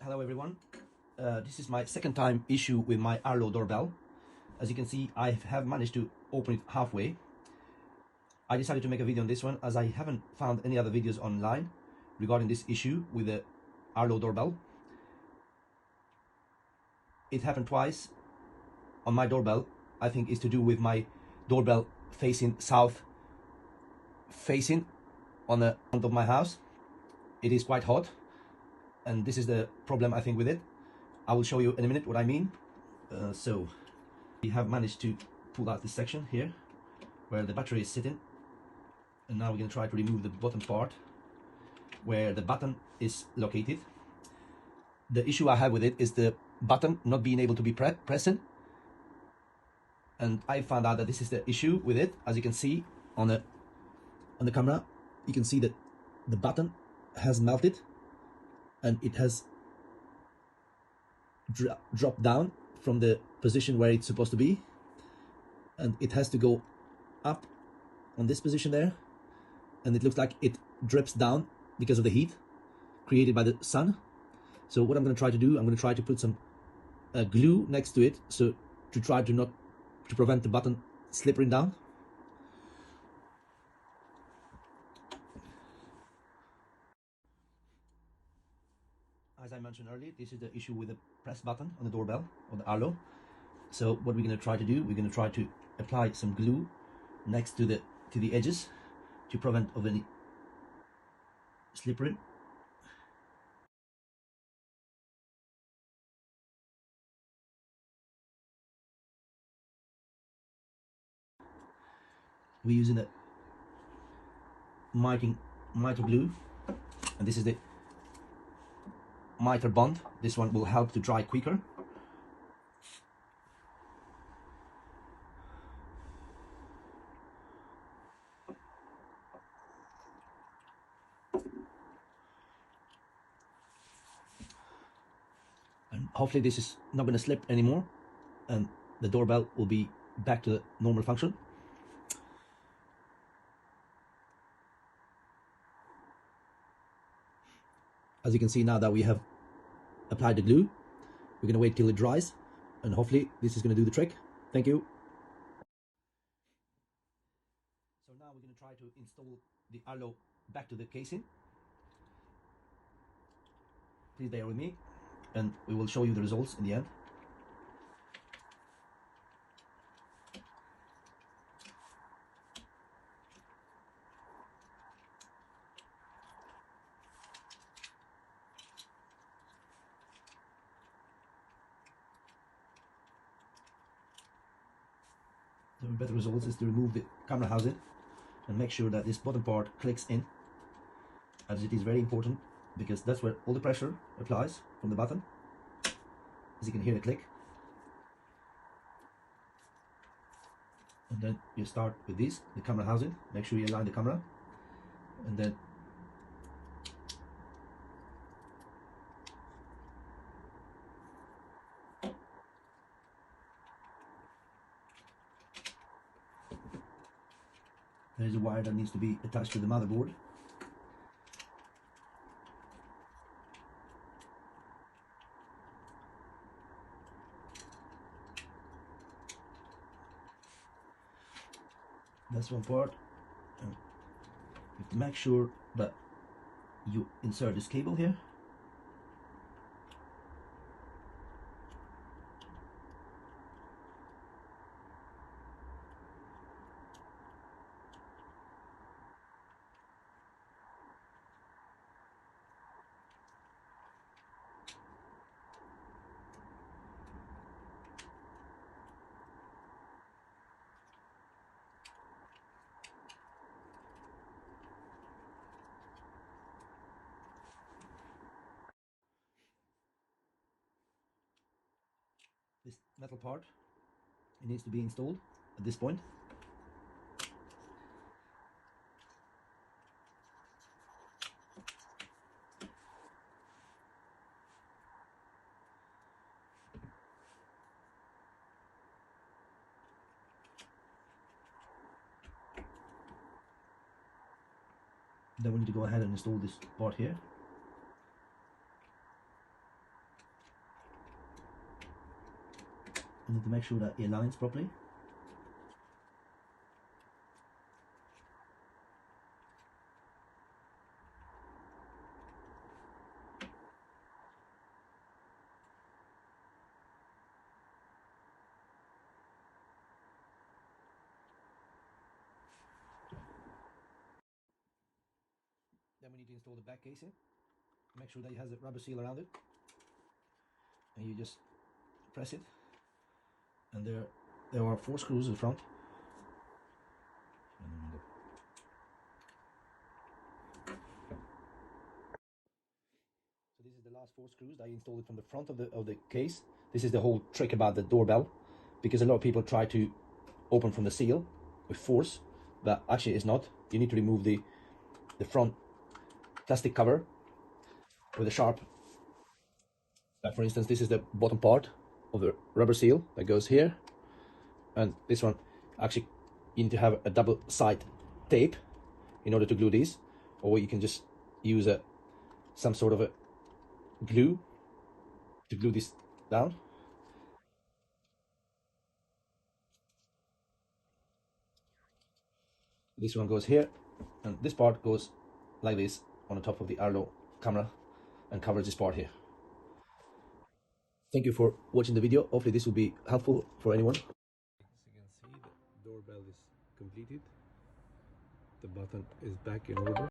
Hello everyone. This is my second time issue with my Arlo doorbell. As you can see, I have managed to open it halfway. I decided to make a video on this one as I haven't found any other videos online regarding this issue with the Arlo doorbell. It happened twice on my doorbell. I think it's to do with my doorbell facing south, facing on the front of my house. It is quite hot, and this is the problem I think with it. I will show you in a minute what I mean. So we have managed to pull out this section here where the battery is sitting, and now we're going to try to remove the bottom part where the button is located. The issue I have with it is the button not being able to be pressing, and I found out that this is the issue with it. As you can see on the camera, you can see that the button has melted and it has dropped down from the position where it's supposed to be, and it has to go up on this position there, and it looks like it drips down because of the heat created by the sun. So what I'm going to try to do, I'm going to try to put some glue next to it, so to try to prevent the button slipping down. As I mentioned earlier, this is the issue with the press button on the doorbell or the Arlo. So what we're going to try to do, we're going to try to apply some glue next to the edges to prevent of any slipping. We're using a mitre glue, and this is the mitre bond. This one will help to dry quicker. And hopefully this is not going to slip anymore, and the doorbell will be back to the normal function. As you can see, now that we have applied the glue, we're going to wait till it dries, and hopefully this is going to do the trick. Thank you. So now we're going to try to install the Arlo back to the casing. Please bear with me, and we will show you the results in the end. The better results is to remove the camera housing and make sure that this bottom part clicks in, as it is very important, because that's where all the pressure applies from the button. As you can hear the click. And then you start with this, the camera housing. Make sure you align the camera, and then there is a wire that needs to be attached to the motherboard. That's one part. And you have to make sure that you insert this cable here. This metal part, it needs to be installed at this point. Then we need to go ahead and install this part here. I need to make sure that it aligns properly. Then we need to install the back casing. Make sure that it has a rubber seal around it. And you just press it. And there are 4 screws in the front. So this is the last 4 screws. I installed it from the front of the case. This is the whole trick about the doorbell, because a lot of people try to open from the seal with force, but actually it's not. You need to remove the front plastic cover with a sharp. Like for instance, this is the bottom part of the rubber seal that goes here, and this one actually you need to have a double side tape in order to glue these, or you can just use some sort of a glue to glue this down. This one goes here, and this part goes like this on the top of the Arlo camera and covers this part here. Thank you for watching the video. Hopefully this will be helpful for anyone. As you can see, the doorbell is completed. The button is back in order.